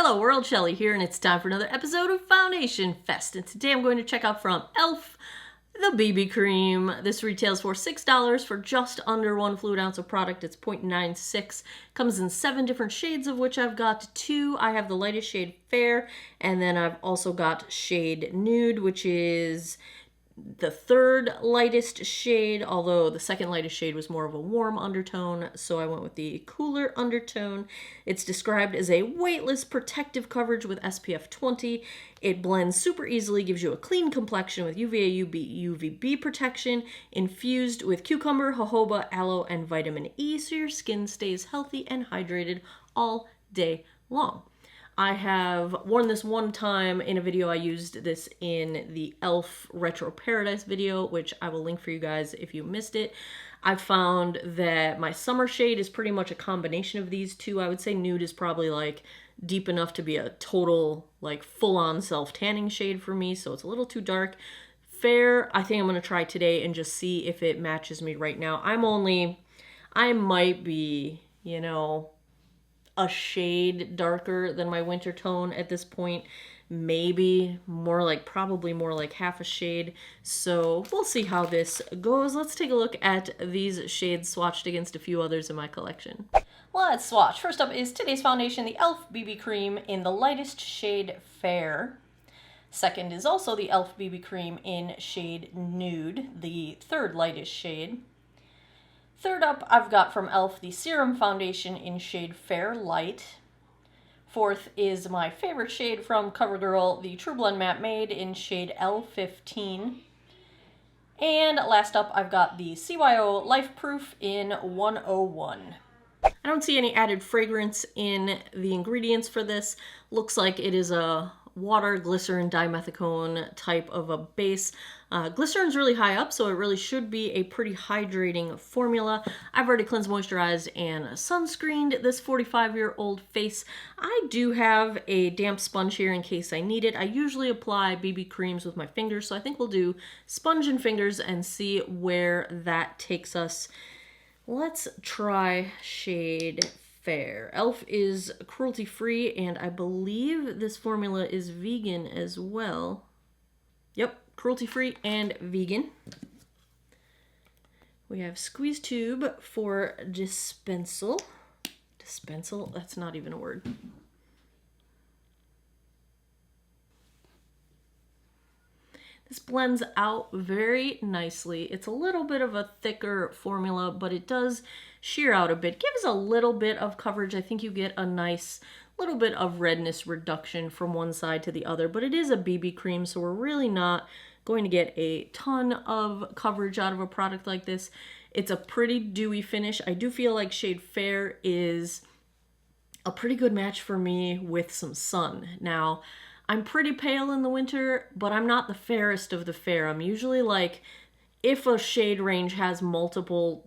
Hello world, Shelly here, and it's time for another episode of Foundation Fest. And today I'm going to check out from e.l.f. the BB cream. This retails for $6 for just under 1 fluid ounce of product. It's 0.96. Comes in 7 different shades, of which I've got 2. I have the lightest shade Fair, and then I've also got shade Nude, which is the third lightest shade, although the second lightest shade was more of a warm undertone, so I went with the cooler undertone. It's described as a weightless protective coverage with SPF20. It blends super easily, gives you a clean complexion with UVA, UVB protection, infused with cucumber, jojoba, aloe, and vitamin E, so your skin stays healthy and hydrated all day long. I have worn this one time in a video. I used this in the e.l.f. Retro Paradise video, which I will link for you guys if you missed it. I found that my summer shade is pretty much a combination of these two. I would say Nude is probably like deep enough to be a total like full-on self-tanning shade for me, so it's a little too dark. Fair, I think I'm going to try today and just see if it matches me right now. I might be, you know, a shade darker than my winter tone at this point, maybe more like, probably more like half a shade. So we'll see how this goes. Let's take a look at these shades swatched against a few others in my collection. Let's swatch. First up is today's foundation, the e.l.f. BB cream in the lightest shade Fair. Second is also the e.l.f. BB cream in shade Nude, the third lightest shade. Third up, I've got from e.l.f. the Serum Foundation in shade Fair Light. Fourth is my favorite shade from CoverGirl, the True Blend Matte Made in shade L15. And last up, I've got the CYO Life Proof in 101. I don't see any added fragrance in the ingredients for this. Looks like it is a water, glycerin, dimethicone type of a base. Glycerin's really high up, so it really should be a pretty hydrating formula. I've already cleansed, moisturized, and sunscreened this 45-year-old face. I do have a damp sponge here in case I need it. I usually apply BB creams with my fingers, so I think we'll do sponge and fingers and see where that takes us. Let's try shade Fair. e.l.f. is cruelty-free, and I believe this formula is vegan as well. Yep, cruelty-free and vegan. We have squeeze tube for dispensal. Dispensal? That's not even a word. This blends out very nicely. It's a little bit of a thicker formula, but it does sheer out a bit. Gives a little bit of coverage. I think you get a nice little bit of redness reduction from one side to the other, but it is a BB cream, so we're really not going to get a ton of coverage out of a product like this. It's a pretty dewy finish. I do feel like shade Fair is a pretty good match for me with some sun. Now, I'm pretty pale in the winter, but I'm not the fairest of the fair. I'm usually like, if a shade range has multiple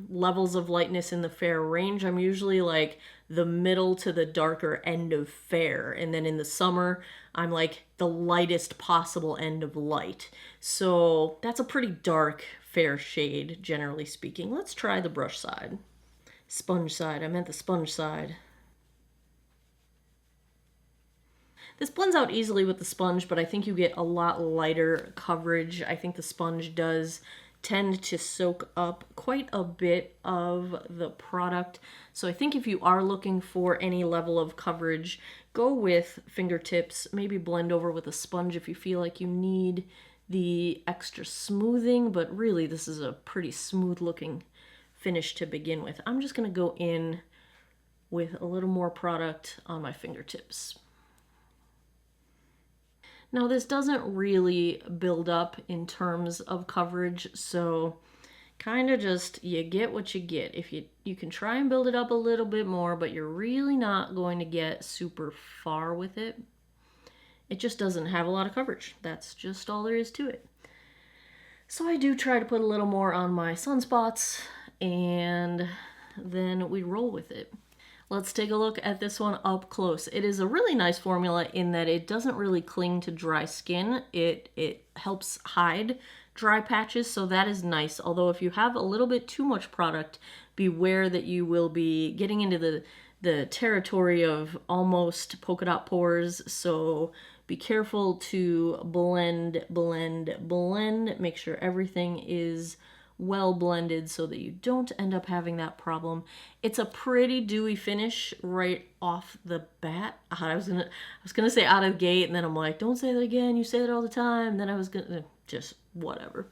levels of lightness in the fair range, I'm usually like the middle to the darker end of fair. And then in the summer, I'm like the lightest possible end of light. So that's a pretty dark fair shade, generally speaking. Let's try the brush side. Sponge side, I meant the sponge side. This blends out easily with the sponge, but I think you get a lot lighter coverage. I think the sponge does tend to soak up quite a bit of the product. So I think if you are looking for any level of coverage, go with fingertips, maybe blend over with a sponge if you feel like you need the extra smoothing, but really this is a pretty smooth looking finish to begin with. I'm just gonna go in with a little more product on my fingertips. Now this doesn't really build up in terms of coverage, so kind of just, you get what you get. If you can try and build it up a little bit more, but you're really not going to get super far with it. It just doesn't have a lot of coverage. That's just all there is to it. So I do try to put a little more on my sunspots, and then we roll with it. Let's take a look at this one up close. It is a really nice formula in that it doesn't really cling to dry skin. It helps hide dry patches, so that is nice. Although if you have a little bit too much product, beware that you will be getting into the territory of almost polka dot pores. So be careful to blend, blend, blend. Make sure everything is well blended so that you don't end up having that problem. It's a pretty dewy finish right off the bat. I was gonna say out of the gate, and then I'm like, don't say that again, you say that all the time. And then I was gonna just whatever.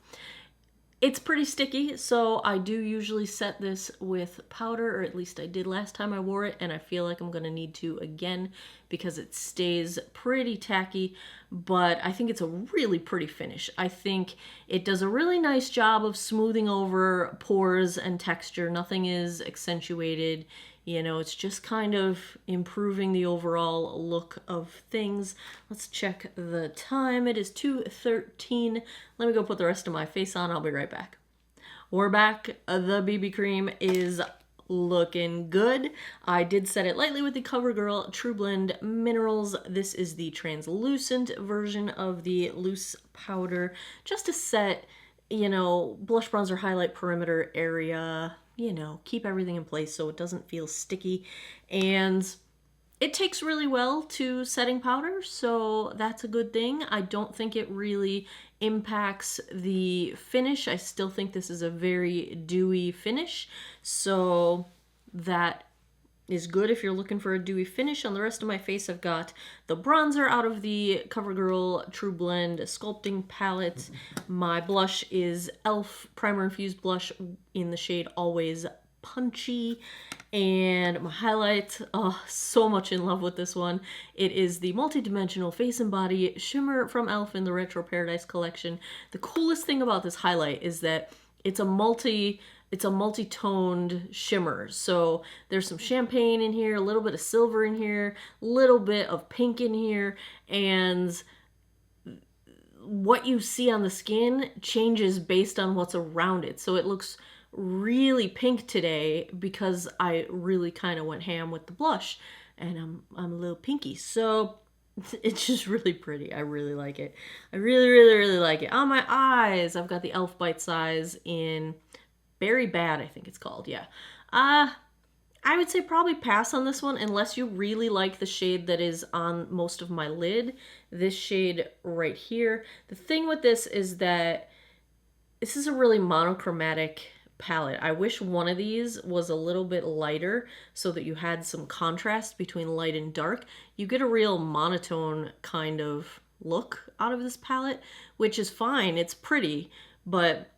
It's pretty sticky, so I do usually set this with powder, or at least I did last time I wore it, and I feel like I'm going to need to again because it stays pretty tacky, but I think it's a really pretty finish. I think it does a really nice job of smoothing over pores and texture. Nothing is accentuated. You know, it's just kind of improving the overall look of things. Let's check the time. It is 2:13. Let me go put the rest of my face on. I'll be right back. We're back. The BB cream is looking good. I did set it lightly with the CoverGirl True Blend Minerals. This is the translucent version of the loose powder, just to set, you know, blush, bronzer, highlight, perimeter area, you know, keep everything in place so it doesn't feel sticky. And it takes really well to setting powder, so that's a good thing. I don't think it really impacts the finish. I still think this is a very dewy finish, so that is good if you're looking for a dewy finish. On the rest of my face, I've got the bronzer out of the CoverGirl True Blend Sculpting Palette. My blush is e.l.f. Primer Infused Blush in the shade Always Punchy. And my highlight, oh, so much in love with this one. It is the Multidimensional Face and Body Shimmer from e.l.f. in the Retro Paradise collection. The coolest thing about this highlight is that it's a multi-toned shimmer. So there's some champagne in here, a little bit of silver in here, a little bit of pink in here, and what you see on the skin changes based on what's around it. So it looks really pink today because I really kind of went ham with the blush, and I'm a little pinky. So it's just really pretty. I really like it. I really, really, really like it. On my eyes, I've got the e.l.f. Bite Size in Berry Bad, I think it's called. Yeah. I would say probably pass on this one unless you really like the shade that is on most of my lid. This shade right here. The thing with this is that this is a really monochromatic palette. I wish one of these was a little bit lighter so that you had some contrast between light and dark. You get a real monotone kind of look out of this palette, which is fine. It's pretty, but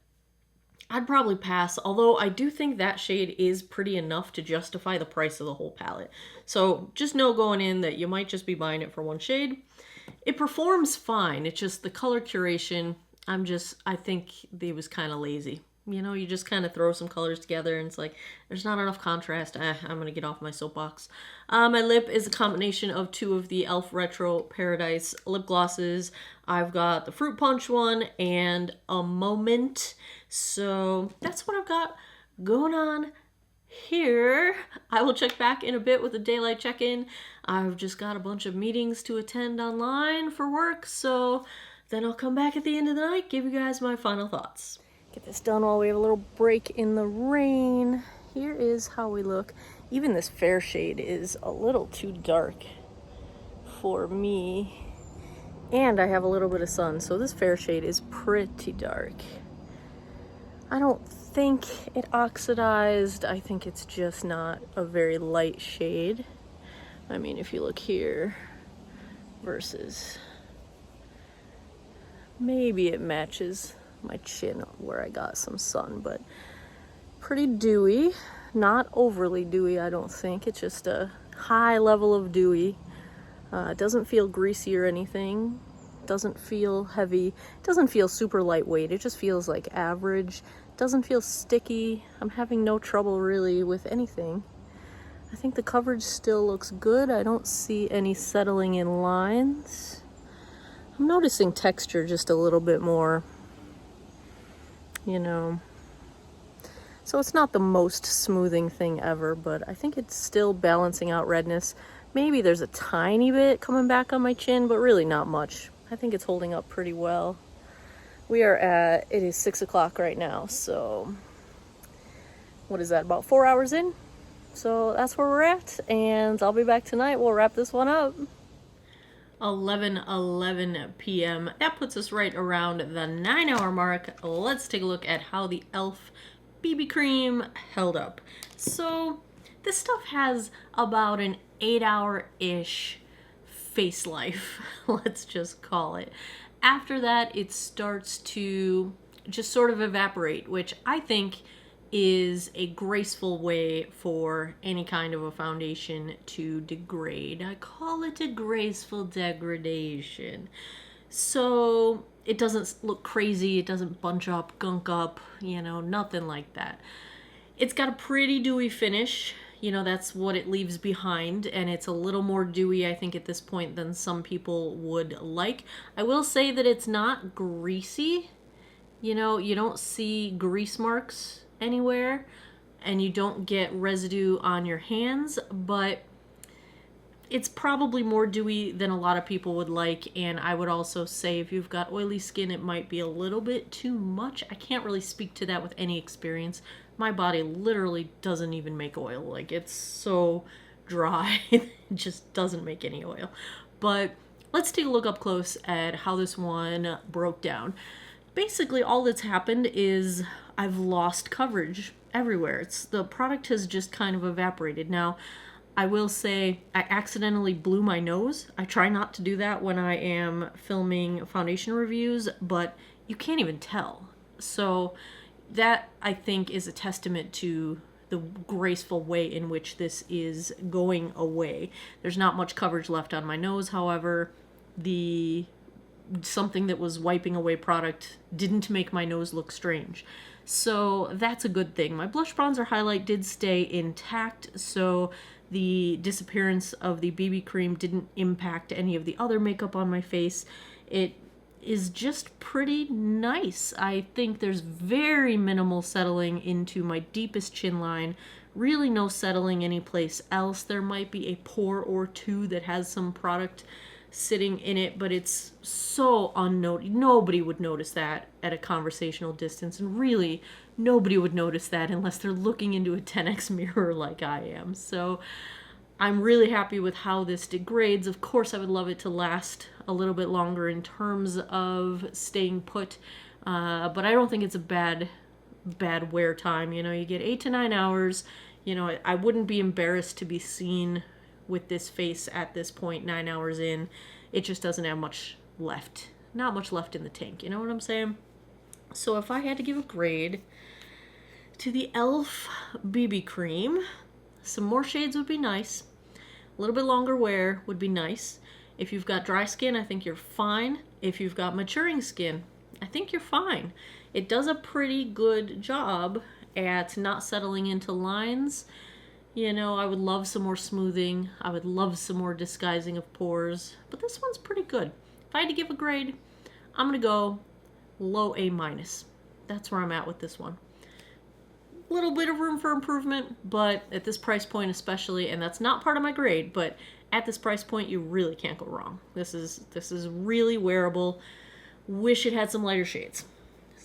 I'd probably pass, although I do think that shade is pretty enough to justify the price of the whole palette. So just know going in that you might just be buying it for one shade. It performs fine. It's just the color curation, I think they was kind of lazy. You know, you just kind of throw some colors together and it's like, there's not enough contrast. I'm going to get off my soapbox. My lip is a combination of two of the e.l.f. Retro Paradise lip glosses. I've got the Fruit Punch one and a Moment. So that's what I've got going on here. I will check back in a bit with a daylight check-in. I've just got a bunch of meetings to attend online for work. So then I'll come back at the end of the night, give you guys my final thoughts. Get this done while we have a little break in the rain. Here is how we look. Even this fair shade is a little too dark for me. And I have a little bit of sun, so this fair shade is pretty dark. I don't think it oxidized. I think it's just not a very light shade. I mean, if you look here versus, maybe it matches my chin where I got some sun, but pretty dewy, not overly dewy. I don't think it's just a high level of dewy. It doesn't feel greasy or anything, doesn't feel heavy, doesn't feel super lightweight. It just feels like average, doesn't feel sticky. I'm having no trouble really with anything. I think the coverage still looks good. I don't see any settling in lines. I'm noticing texture just a little bit more, you know. So it's not the most smoothing thing ever, but I think it's still balancing out redness. Maybe there's a tiny bit coming back on my chin, but really not much. I think it's holding up pretty well. It is 6 o'clock right now, so what is that, about 4 hours in? So that's where we're at, and I'll be back tonight. We'll wrap this one up. 11:11 p.m. That puts us right around the 9-hour mark. Let's take a look at how the e.l.f. BB cream held up. So this stuff has about an 8-hour-ish face life, let's just call it. After that, it starts to just sort of evaporate, which I think is a graceful way for any kind of a foundation to degrade. I call it a graceful degradation. So it doesn't look crazy, it doesn't bunch up, gunk up, you know, nothing like that. It's got a pretty dewy finish, you know, that's what it leaves behind, and it's a little more dewy, I think, at this point than some people would like. I will say that it's not greasy. You know, you don't see grease marks anywhere, and you don't get residue on your hands, but it's probably more dewy than a lot of people would like. And I would also say if you've got oily skin, it might be a little bit too much. I can't really speak to that with any experience. My body literally doesn't even make oil. Like, it's so dry, it just doesn't make any oil. But let's take a look up close at how this one broke down. Basically, all that's happened is I've lost coverage everywhere. The product has just kind of evaporated. Now, I will say I accidentally blew my nose. I try not to do that when I am filming foundation reviews, but you can't even tell. So that, I think, is a testament to the graceful way in which this is going away. There's not much coverage left on my nose, however. Something that was wiping away product didn't make my nose look strange. So that's a good thing. My blush bronzer highlight did stay intact, so the disappearance of the BB cream didn't impact any of the other makeup on my face. It is just pretty nice. I think there's very minimal settling into my deepest chin line. Really no settling anyplace else. There might be a pore or two that has some product sitting in it, but it's so unnoticed. Nobody would notice that at a conversational distance, and really nobody would notice that unless they're looking into a 10x mirror like I am. So I'm really happy with how this degrades. Of course, I would love it to last a little bit longer in terms of staying put, but I don't think it's a bad wear time. You know, you get 8 to 9 hours. You know, I wouldn't be embarrassed to be seen with this face at this point, 9 hours in. It just doesn't have much left. Not much left in the tank, you know what I'm saying? So if I had to give a grade to the e.l.f. BB cream, some more shades would be nice. A little bit longer wear would be nice. If you've got dry skin, I think you're fine. If you've got maturing skin, I think you're fine. It does a pretty good job at not settling into lines. You know, I would love some more smoothing. I would love some more disguising of pores. But this one's pretty good. If I had to give a grade, I'm going to go low A-. That's where I'm at with this one. A little bit of room for improvement, but at this price point especially, and that's not part of my grade, but at this price point, you really can't go wrong. This is really wearable. Wish it had some lighter shades.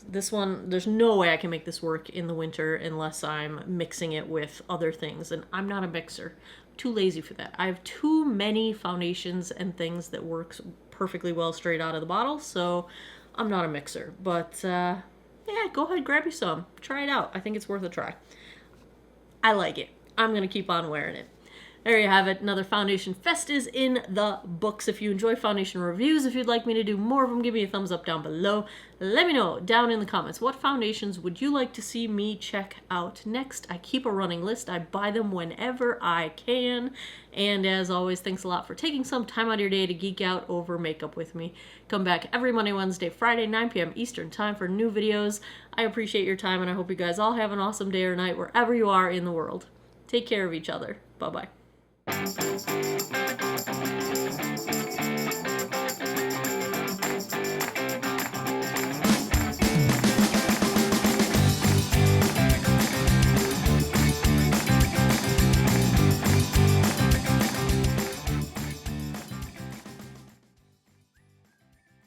This one, there's no way I can make this work in the winter unless I'm mixing it with other things, and I'm not a mixer. I'm too lazy for that. I have too many foundations and things that works perfectly well straight out of the bottle, so I'm not a mixer. But yeah, go ahead, grab you some. Try it out. I think it's worth a try. I like it. I'm going to keep on wearing it. There you have it. Another Foundation Fest is in the books. If you enjoy foundation reviews, if you'd like me to do more of them, give me a thumbs up down below. Let me know down in the comments, what foundations would you like to see me check out next? I keep a running list. I buy them whenever I can. And as always, thanks a lot for taking some time out of your day to geek out over makeup with me. Come back every Monday, Wednesday, Friday, 9 p.m. Eastern time for new videos. I appreciate your time, and I hope you guys all have an awesome day or night wherever you are in the world. Take care of each other. Bye-bye.